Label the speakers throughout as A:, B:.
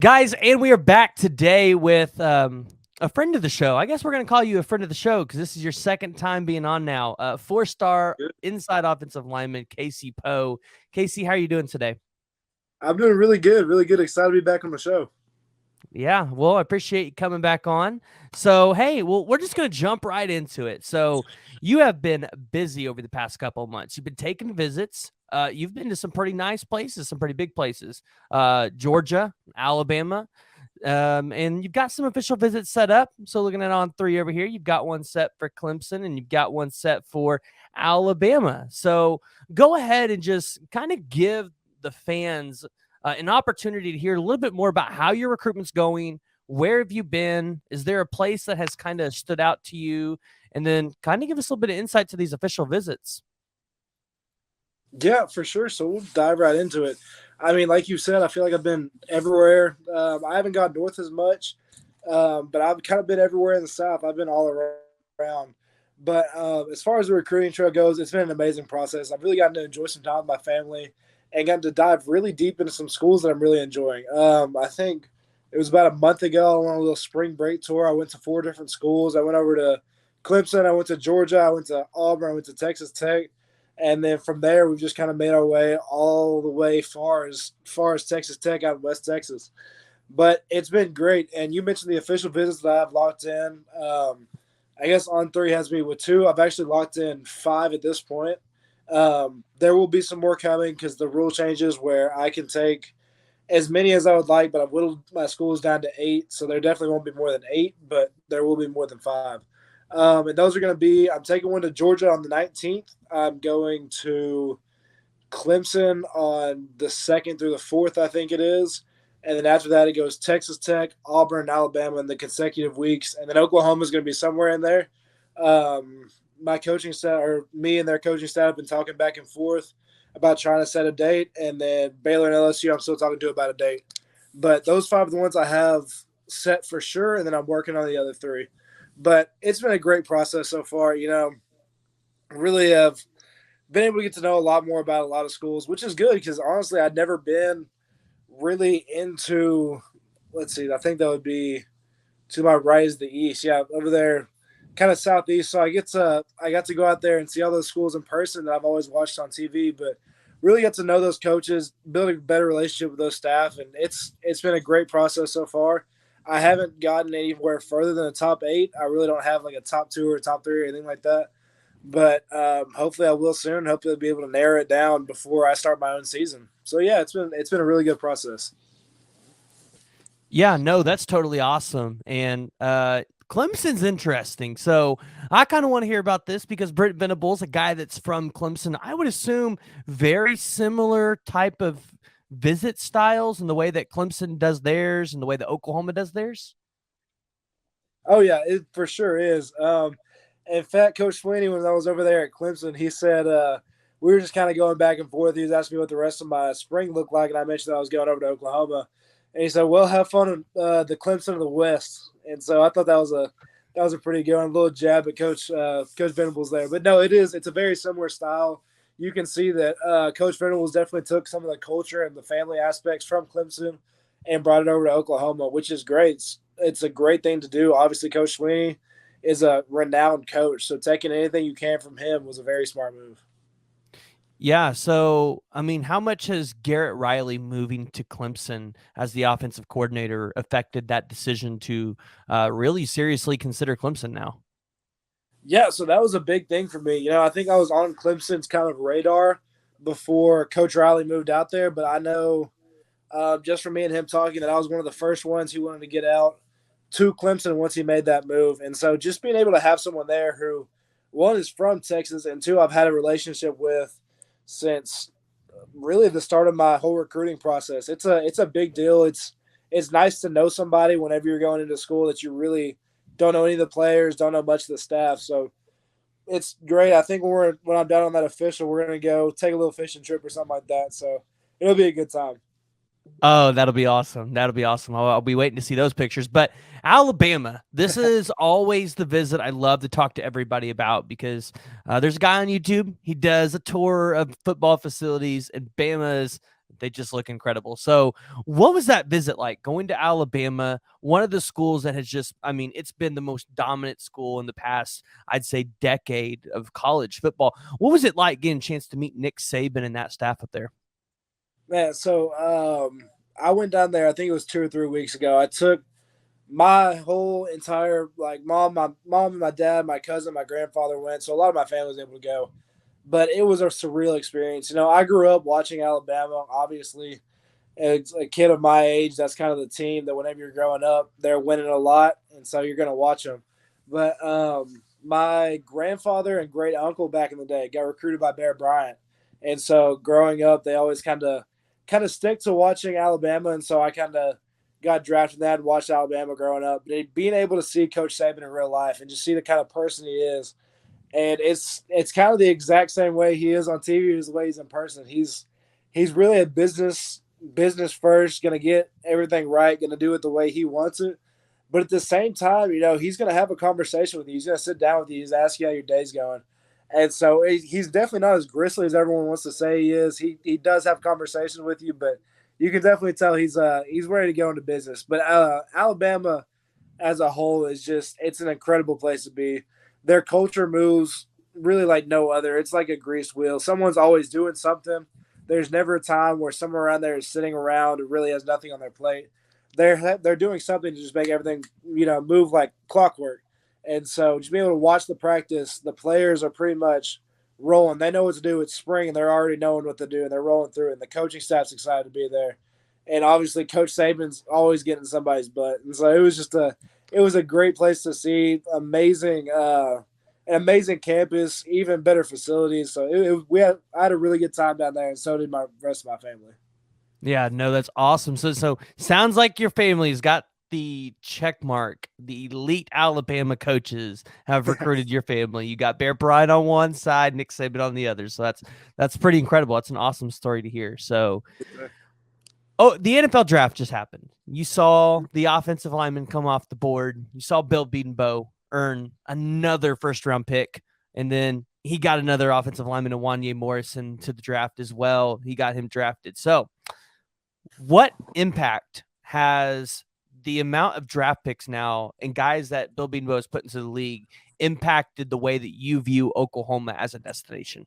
A: Guys, and we are back today with a friend of the show. I guess we're going to call you a friend of the show because this is your second time being on now. Four-star
B: Good.
A: inside offensive lineman, Casey Poe. Casey, how are you doing today?
B: I'm doing really good, really good. Excited to be back on the show.
A: Yeah, well, I appreciate you coming back on. So, hey, well, we're just going to jump right into it. So, you have been busy over the past couple of months. You've been taking visits. You've been to some pretty nice places, some pretty big places. Georgia, Alabama, and you've got some official visits set up. So looking at on three over here, you've got one set for Clemson and you've got one set for Alabama. So go ahead and just kind of give the fans an opportunity to hear a little bit more about how your recruitment's going. Where have you been? Is there a place that has kind of stood out to you? And then kind of give us a little bit of insight to these official visits.
B: Yeah, for sure. So we'll dive right into it. I mean, like you said, I feel like I've been everywhere. I haven't gone north as much, but I've kind of been everywhere in the South. I've been all around. But as far as the recruiting trail goes, it's been an amazing process. I've really gotten to enjoy some time with my family and gotten to dive really deep into some schools that I'm really enjoying. I think it was about a month ago. I went on a little spring break tour. I went to 4 different schools. I went over to Clemson. I went to Georgia. I went to Auburn. I went to Texas Tech. And then from there, we've just kind of made our way all the way far as Texas Tech out of West Texas. But it's been great. And you mentioned the official visits that I've locked in. I guess On Three has me with 2. I've actually locked in 5 at this point. There will be some more coming because the rule changes where I can take as many as I would like, but I've whittled my schools down to 8. So there definitely won't be more than 8, but there will be more than 5. And those are going to be, I'm taking one to Georgia on the 19th. I'm going to Clemson on the 2nd through the 4th, I think it is. And then after that, it goes Texas Tech, Auburn, Alabama in the consecutive weeks. And then Oklahoma is going to be somewhere in there. My coaching staff, or me and their coaching staff, have been talking back and forth about trying to set a date. And then Baylor and LSU, I'm still talking to about a date. But those 5 are the ones I have set for sure. And then I'm working on the other 3. But it's been a great process so far. Really have been able to get to know a lot more about a lot of schools, which is good because honestly, I'd never been really into. Let's see, I think that would be to my right is the East. Yeah, over there, kind of southeast. So I got to go out there and see all those schools in person that I've always watched on TV, but really get to know those coaches, build a better relationship with those staff, and it's been a great process so far. I haven't gotten anywhere further than the top 8. I really don't have like a top 2 or a top 3 or anything like that. But hopefully I will soon. Hopefully I'll be able to narrow it down before I start my own season. So yeah, it's been a really good process.
A: Yeah, no, that's totally awesome. And Clemson's interesting. So I kind of want to hear about this because Britt Venables, a guy that's from Clemson, I would assume very similar type of visit styles in the way that Clemson does theirs and the way that Oklahoma does theirs.
B: Oh yeah, it for sure is. In fact, Coach Sweeney, when I was over there at Clemson, he said we were just kind of going back and forth. He was asking me what the rest of my spring looked like, and I mentioned that I was going over to Oklahoma, and he said, "Well, have fun in the Clemson of the West." And so I thought that was a pretty good one, a little jab at Coach Venables there. But no, it's a very similar style. You can see that Coach Venables definitely took some of the culture and the family aspects from Clemson and brought it over to Oklahoma, which is great. It's a great thing to do. Obviously, Coach Sweeney is a renowned coach, so taking anything you can from him was a very smart move.
A: Yeah. So, I mean, how much has Garrett Riley moving to Clemson as the offensive coordinator affected that decision to really seriously consider Clemson now?
B: Yeah, so that was a big thing for me. I think I was on Clemson's kind of radar before Coach Riley moved out there, but I know just from me and him talking that I was one of the first ones who wanted to get out to Clemson once he made that move. And so just being able to have someone there who, one, is from Texas, and two, I've had a relationship with since really the start of my whole recruiting process. It's a big deal. It's nice to know somebody whenever you're going into school that you really don't know any of the players, don't know much of the staff. So it's great. I think when I'm done on that official, we're gonna go take a little fishing trip or something like that. So it'll be a good time.
A: Oh, that'll be awesome. That'll be awesome. I'll be waiting to see those pictures. But Alabama, this is always the visit I love to talk to everybody about because there's a guy on YouTube. He does a tour of football facilities, and Bama's They just look incredible. So what was that visit like, going to Alabama, one of the schools that has just, I mean, it's been the most dominant school in the past, I'd say, decade of college football. What was it like getting a chance to meet Nick Saban and that staff up there?
B: Man, so I went down there. I think it was 2 or 3 weeks ago. I took my whole entire my mom and my dad, my cousin, my grandfather went. So a lot of my family was able to go, but it was a surreal experience. I grew up watching Alabama. Obviously, as a kid of my age, that's kind of the team that whenever you're growing up, they're winning a lot, and so you're going to watch them. But my grandfather and great uncle back in the day got recruited by Bear Bryant, and so growing up, they always kind of stick to watching Alabama, and so I kind of got drafted in that and watched Alabama growing up. But being able to see Coach Saban in real life and just see the kind of person he is, and it's kind of the exact same way he is on TV as the way he's in person. He's really a business first, going to get everything right, going to do it the way he wants it. But at the same time, he's going to have a conversation with you. He's going to sit down with you. He's ask you how your day's going. And so he's definitely not as grisly as everyone wants to say he is. He does have conversations with you, but you can definitely tell he's ready to go into business. But Alabama as a whole it's an incredible place to be. Their culture moves really like no other. It's like a greased wheel. Someone's always doing something. There's never a time where someone around there is sitting around and really has nothing on their plate. They're doing something to just make everything move like clockwork. And so just being able to watch the practice, the players are pretty much rolling. They know what to do. It's spring, and they're already knowing what to do, and they're rolling through it. And the coaching staff's excited to be there. And obviously, Coach Saban's always getting somebody's butt. And so it was a great place to see. An amazing campus, even better facilities. So I had a really good time down there, and so did my rest of my family.
A: Yeah, no, that's awesome. So sounds like your family's got the check mark. The elite Alabama coaches have recruited your family. You got Bear Bryant on one side, Nick Saban on the other. So that's pretty incredible. That's an awesome story to hear. So, oh, the NFL draft just happened. You saw the offensive lineman come off the board. You saw Bill Bedenbaugh earn another first-round pick, and then he got another offensive lineman, Wanye Morrison, to the draft as well. He got him drafted. So, what impact has the amount of draft picks now and guys that Bill Bedenbaugh has put into the league impacted the way that you view Oklahoma as a destination?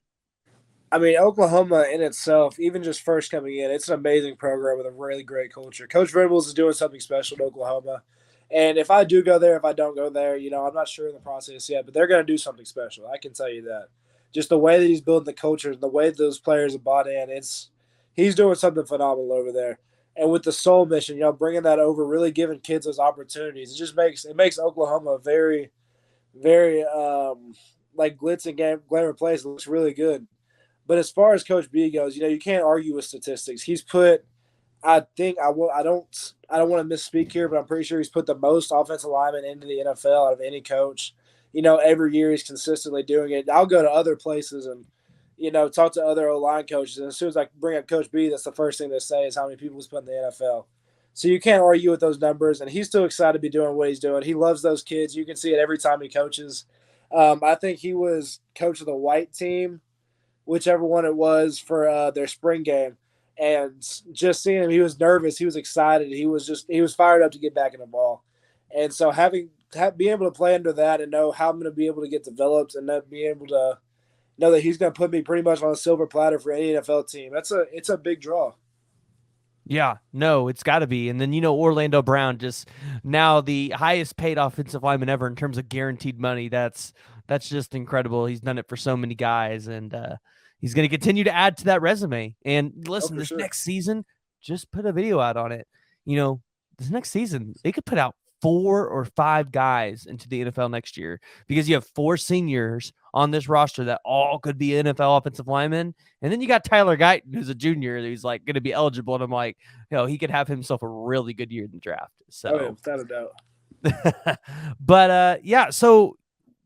B: I mean, Oklahoma in itself, even just first coming in, it's an amazing program with a really great culture. Coach Venables is doing something special to Oklahoma. And if I do go there, if I don't go there, I'm not sure in the process yet, but they're going to do something special. I can tell you that. Just the way that he's building the culture, the way those players have bought in, he's doing something phenomenal over there. And with the soul mission, bringing that over, really giving kids those opportunities, it makes Oklahoma a very, very like glitz and glamour place. It looks really good. But as far as Coach B goes, you can't argue with statistics. He's put, I think I don't want to misspeak here, but I'm pretty sure he's put the most offensive linemen into the NFL out of any coach. Every year he's consistently doing it. I'll go to other places and talk to other O-line coaches, and as soon as I bring up Coach B, that's the first thing they say is how many people he's put in the NFL. So you can't argue with those numbers, and he's still excited to be doing what he's doing. He loves those kids. You can see it every time he coaches. I think he was coach of the white team, whichever one it was, for their spring game. And just seeing him, he was nervous. He was excited. He was fired up to get back in the ball. And so being able to play under that and know how I'm going to be able to get developed and then be able to know that he's going to put me pretty much on a silver platter for any NFL team. It's a big draw.
A: Yeah, no, it's got to be. And then, Orlando Brown, just now the highest paid offensive lineman ever in terms of guaranteed money. That's just incredible. He's done it for so many guys, and he's going to continue to add to that resume. And listen, this next season, just put a video out on it. This next season, they could put out 4 or 5 guys into the NFL next year because you have 4 seniors on this roster that all could be NFL offensive linemen. And then you got Tyler Guyton, who's a junior, who's like going to be eligible. And I'm like, he could have himself a really good year in the draft. So,
B: without a doubt.
A: But yeah, so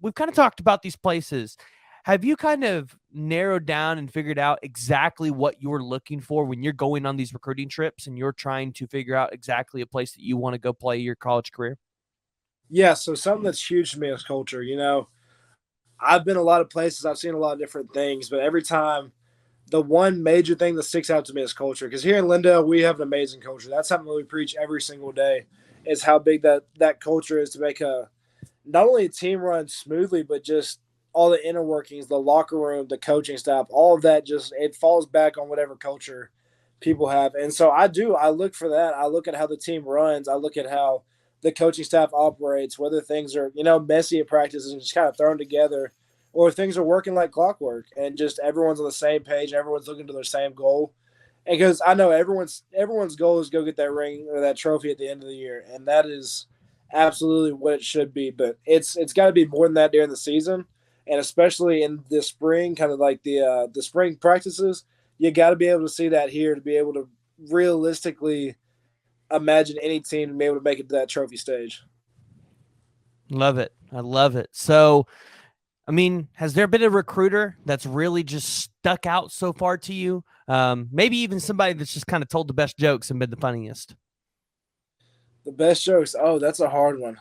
A: we've kind of talked about these places. Have you kind of narrowed down and figured out exactly what you're looking for when you're going on these recruiting trips and you're trying to figure out exactly a place that you want to go play your college career?
B: Yeah, so something that's huge to me is culture. I've been a lot of places. I've seen a lot of different things, but every time the one major thing that sticks out to me is culture. Because here in Lindale, we have an amazing culture. That's something that we preach every single day. Is how big that culture is to make a not only a team run smoothly, but just all the inner workings, the locker room, the coaching staff, all of that. Just it falls back on whatever culture people have. And so I do. I look for that. I look at how the team runs. I look at how the coaching staff operates, whether things are, messy at practices and just kind of thrown together, or things are working like clockwork and just everyone's on the same page, everyone's looking to their same goal. And because I know everyone's goal is go get that ring or that trophy at the end of the year, and that is absolutely what it should be. But it's got to be more than that during the season, and especially in the spring, kind of like the spring practices. You got to be able to see that here to be able to realistically imagine any team to be able to make it to that trophy stage.
A: Love it. I love it. So, I mean, has there been a recruiter that's really just stuck out so far to you? Maybe even somebody that's just kind of told the best jokes and been the funniest.
B: The best jokes. Oh, that's a hard one.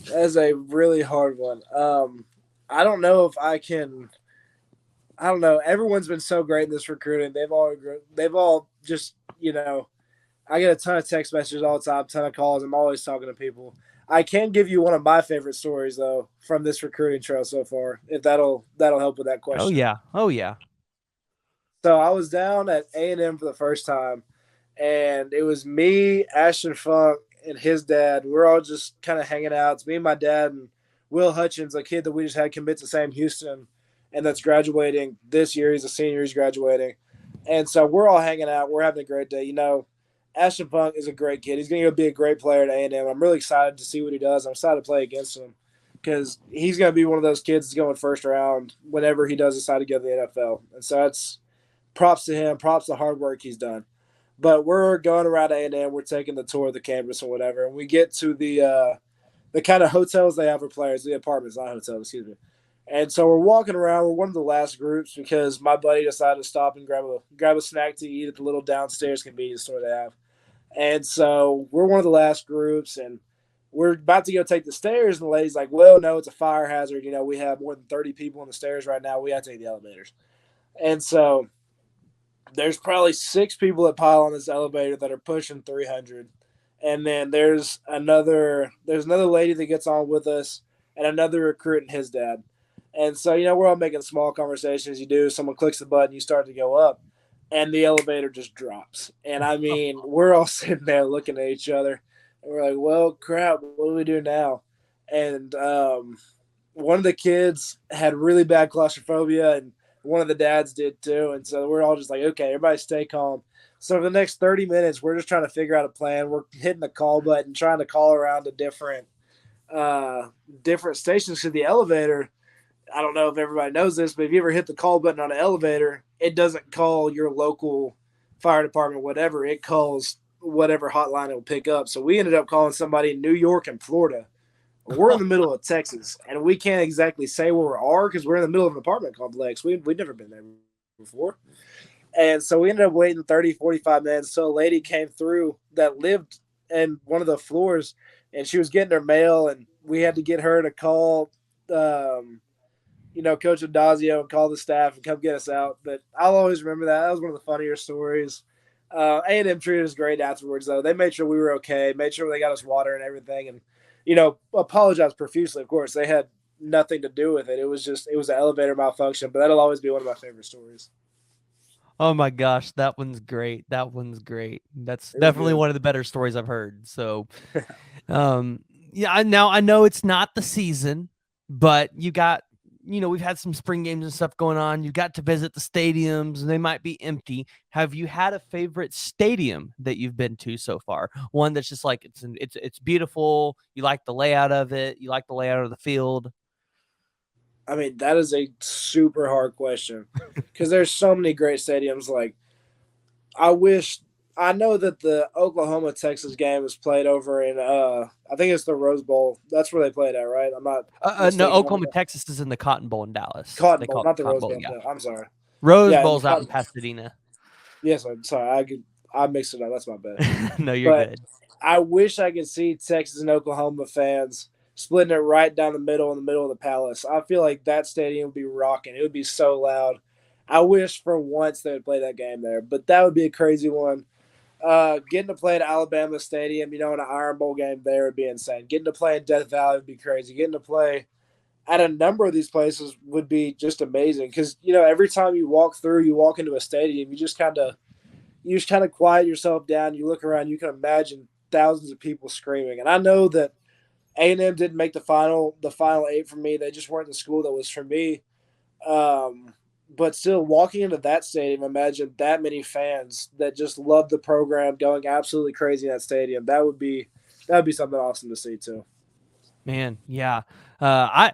B: That is a really hard one. I don't know if I can. I don't know. Everyone's been so great in this recruiting. They've all just I get a ton of text messages all the time, ton of calls. I'm always talking to people. I can give you one of my favorite stories though from this recruiting trail so far, if that'll help with that question.
A: Oh yeah. Oh yeah.
B: So I was down at A&M for the first time, and it was me, Ashton Funk, and his dad. We're all just kind of hanging out. It's me and my dad and Will Hutchins, a kid that we just had commit to Sam Houston, and that's graduating this year. He's a senior. He's graduating. And so we're all hanging out. We're having a great day. Ashton Funk is a great kid. He's going to be a great player at A&M. I'm really excited to see what he does. I'm excited to play against him because he's going to be one of those kids that's going first round whenever he does decide to go to the NFL. And so that's props to him, props to the hard work he's done. But we're going around A&M. We're taking the tour of the campus or whatever, and we get to the kind of hotels they have for players, the apartments, not hotels, excuse me. And so we're walking around. We're one of the last groups because my buddy decided to stop and grab a snack to eat at the little downstairs convenience store they have. And so we're one of the last groups, and we're about to go take the stairs, and the lady's like, well, no, it's a fire hazard. We have more than 30 people on the stairs right now. We have to take the elevators. And so there's probably 6 people that pile on this elevator that are pushing 300. And then there's another lady that gets on with us and another recruit and his dad. And so, we're all making small conversations. You do, someone clicks the button, you start to go up, and the elevator just drops. And I mean, we're all sitting there looking at each other, and we're like, well, crap, what do we do now? And one of the kids had really bad claustrophobia, and one of the dads did too. And so we're all just like, okay, everybody stay calm. So for the next 30 minutes, we're just trying to figure out a plan. We're hitting the call button, trying to call around to different stations to the elevator. I don't know if everybody knows this, but if you ever hit the call button on an elevator, it doesn't call your local fire department, whatever. It calls whatever hotline it will pick up. So we ended up calling somebody in New York and Florida. We're in the middle of Texas, and we can't exactly say where we are because we're in the middle of an apartment complex. We'd never been there before. And so we ended up waiting 30, 45 minutes. So a lady came through that lived in one of the floors, and she was getting her mail, and we had to get her to call Coach Adazio and call the staff and come get us out. But I'll always remember that. That was one of the funnier stories. A&M treated us great afterwards, though. They made sure we were okay, made sure they got us water and everything, and, apologized profusely, of course. They had nothing to do with it. It was an elevator malfunction, but that'll always be one of my favorite stories.
A: Oh my gosh, that one's great. That one's great. That's definitely one of the better stories I've heard. So, yeah, I know it's not the season, but you got, we've had some spring games and stuff going on. You got to visit the stadiums, and they might be empty. Have you had a favorite stadium that you've been to so far? One that's just like it's beautiful. You like the layout of it. You like the layout of the field.
B: I mean, that is a super hard question because there's so many great stadiums. Like, I know that the Oklahoma Texas game was played over in I think it's the Rose Bowl. That's where they played at, right? I'm not.
A: No, Oklahoma Texas is in the Cotton Bowl in Dallas.
B: Cotton Bowl, not the Rose Bowl.
A: Yeah.
B: No, I'm sorry.
A: Rose Bowl's out in Pasadena.
B: Yes, I'm sorry. I mixed it up. That's my bad.
A: No, you're good.
B: I wish I could see Texas and Oklahoma fans splitting it right down the middle in the middle of the Palace. I feel like that stadium would be rocking. It would be so loud. I wish for once they would play that game there, but that would be a crazy one. Getting to play at Alabama Stadium, in an Iron Bowl game there would be insane. Getting to play in Death Valley would be crazy. Getting to play at a number of these places would be just amazing because every time you walk into a stadium, you just kind of quiet yourself down. You look around, you can imagine thousands of people screaming. And I know that A&M didn't make the final eight for me. They just weren't the school that was for me. But still, walking into that stadium, imagine that many fans that just love the program going absolutely crazy in that stadium. That would be something awesome to see too.
A: Man, yeah. I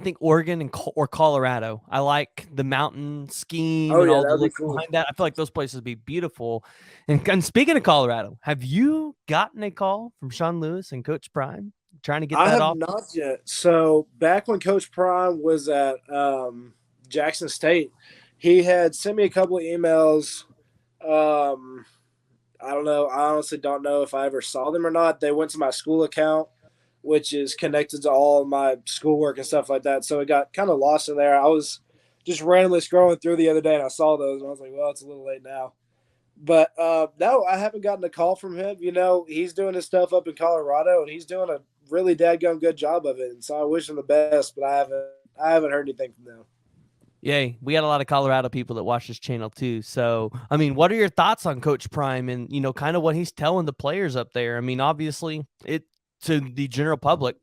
A: think Oregon or Colorado. I like the mountain skiing
B: Oh
A: and
B: yeah,
A: all
B: that
A: the
B: would be
A: look
B: cool.
A: behind that. I feel like those places would be beautiful. And speaking of Colorado, have you gotten a call from Sean Lewis and Coach Prime trying to get
B: I
A: that
B: have
A: off?
B: not yet. So back when Coach Prime was at Jackson State, he had sent me a couple of emails. Um, I don't know. I honestly don't know if I ever saw them or not. They went to my school account, which is connected to all of my schoolwork and stuff like that. So it got kind of lost in there. I was just randomly scrolling through the other day and I saw those and I was like, well, it's a little late now. But no, I haven't gotten a call from him. He's doing his stuff up in Colorado and he's doing a really dadgum good job of it. And so I wish him the best, but I haven't heard anything from them.
A: Yay. We got a lot of Colorado people that watch this channel too. So, I mean, what are your thoughts on Coach Prime and, kind of what he's telling the players up there? I mean, obviously, to the general public,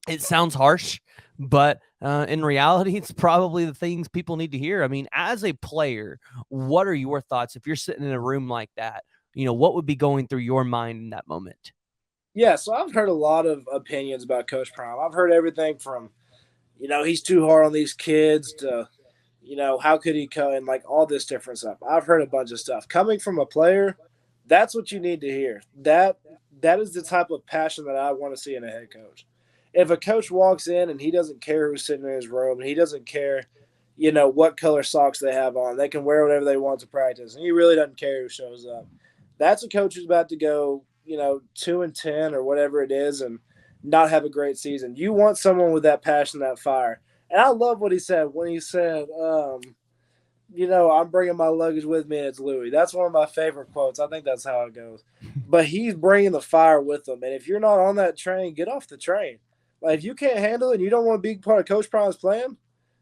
A: it sounds harsh, but in reality, it's probably the things people need to hear. I mean, as a player, what are your thoughts if you're sitting in a room like that? What would be going through your mind in that moment?
B: Yeah, so I've heard a lot of opinions about Coach Prime. I've heard everything from, he's too hard on these kids to, how could he come and like all this different stuff. I've heard a bunch of stuff. Coming from a player, that's what you need to hear. That is the type of passion that I want to see in a head coach. If a coach walks in and he doesn't care who's sitting in his room and he doesn't care, what color socks they have on, they can wear whatever they want to practice, and he really doesn't care who shows up. That's a coach who's about to go, 2-10 or whatever it is, and not have a great season. You want someone with that passion, that fire. And I love what he said when he said, I'm bringing my luggage with me and it's Louis. That's one of my favorite quotes. I think that's how it goes. But he's bringing the fire with him. And if you're not on that train, get off the train. Like, if you can't handle it and you don't want to be part of Coach Prime's plan,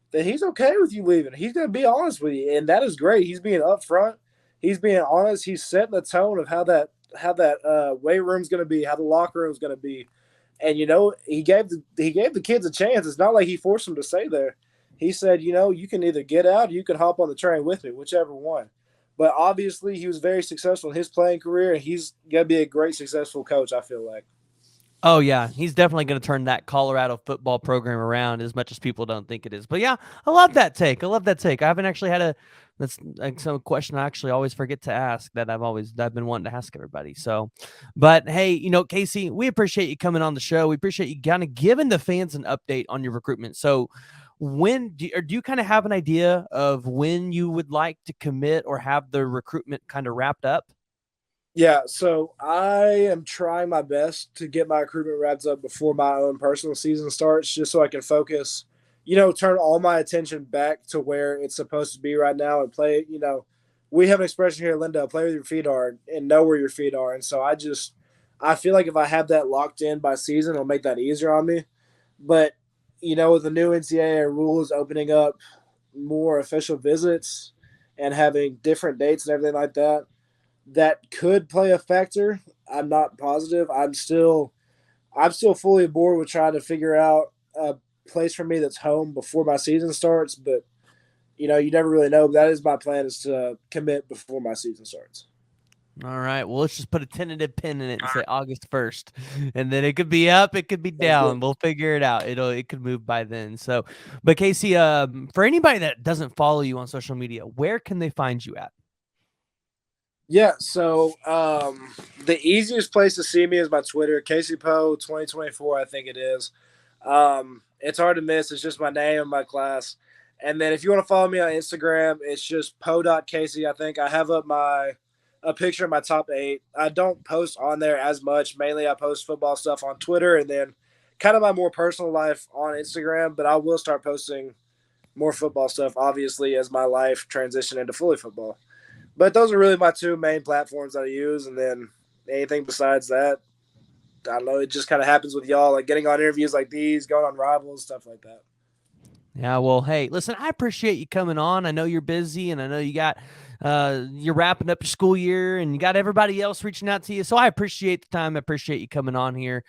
B: then he's okay with you leaving. He's going to be honest with you. And that is great. He's being upfront. He's being honest. He's setting the tone of how that weight room's going to be, how the locker room's going to be. And he gave the kids a chance. It's not like he forced them to stay there. He said, you can either get out or you can hop on the train with me, whichever one. But obviously, he was very successful in his playing career, and he's going to be a great, successful coach, I feel like.
A: Oh, yeah. He's definitely going to turn that Colorado football program around as much as people don't think it is. But, yeah, I love that take. I haven't actually had that's like some question I actually always forget to ask that I've been wanting to ask everybody. So, but hey, Casey, we appreciate you coming on the show. We appreciate you kind of giving the fans an update on your recruitment. So, do you kind of have an idea of when you would like to commit or have the recruitment kind of wrapped up?
B: Yeah, so I am trying my best to get my recruitment wrapped up before my own personal season starts, just so I can focus, turn all my attention back to where it's supposed to be right now and play. We have an expression here at Lindale: play with your feet are and know where your feet are. And so I feel like if I have that locked in by season, it'll make that easier on me. But with the new NCAA rules opening up more official visits and having different dates and everything like that, that could play a factor. I'm not positive. I'm still fully aboard with trying to figure out a place for me that's home before my season starts. But you never really know. But that is my plan, is to commit before my season starts.
A: All right. Well, let's just put a tentative pin in it and say August 1st. And then it could be up, it could be down. We'll figure it out. It could move by then. So, but Casey, for anybody that doesn't follow you on social media, where can they find you at?
B: Yeah, so the easiest place to see me is my Twitter, Casey Poe 2024, I think it is. It's hard to miss. It's just my name and my class. And then if you want to follow me on Instagram, it's just poe.casey. I think I have up a picture of my top 8. I don't post on there as much. Mainly I post football stuff on Twitter and then kind of my more personal life on Instagram, but I will start posting more football stuff, obviously, as my life transitioned into fully football. But those are really my two main platforms that I use. And then anything besides that, I don't know, it just kind of happens with y'all, like getting on interviews like these, going on Rivals, stuff like that.
A: Yeah, well, hey, listen, I appreciate you coming on. I know you're busy, and I know you got you're wrapping up your school year, and you got everybody else reaching out to you. So I appreciate the time. I appreciate you coming on here.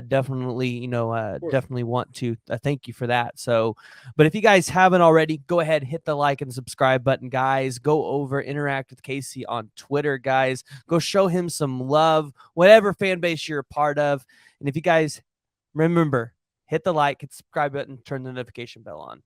A: Definitely, definitely want to thank you for that. So, but if you guys haven't already, go ahead, hit the like and subscribe button, guys. Go over, interact with Casey on Twitter, guys. Go show him some love, whatever fan base you're a part of. And if you guys remember, hit the like and subscribe button, turn the notification bell on.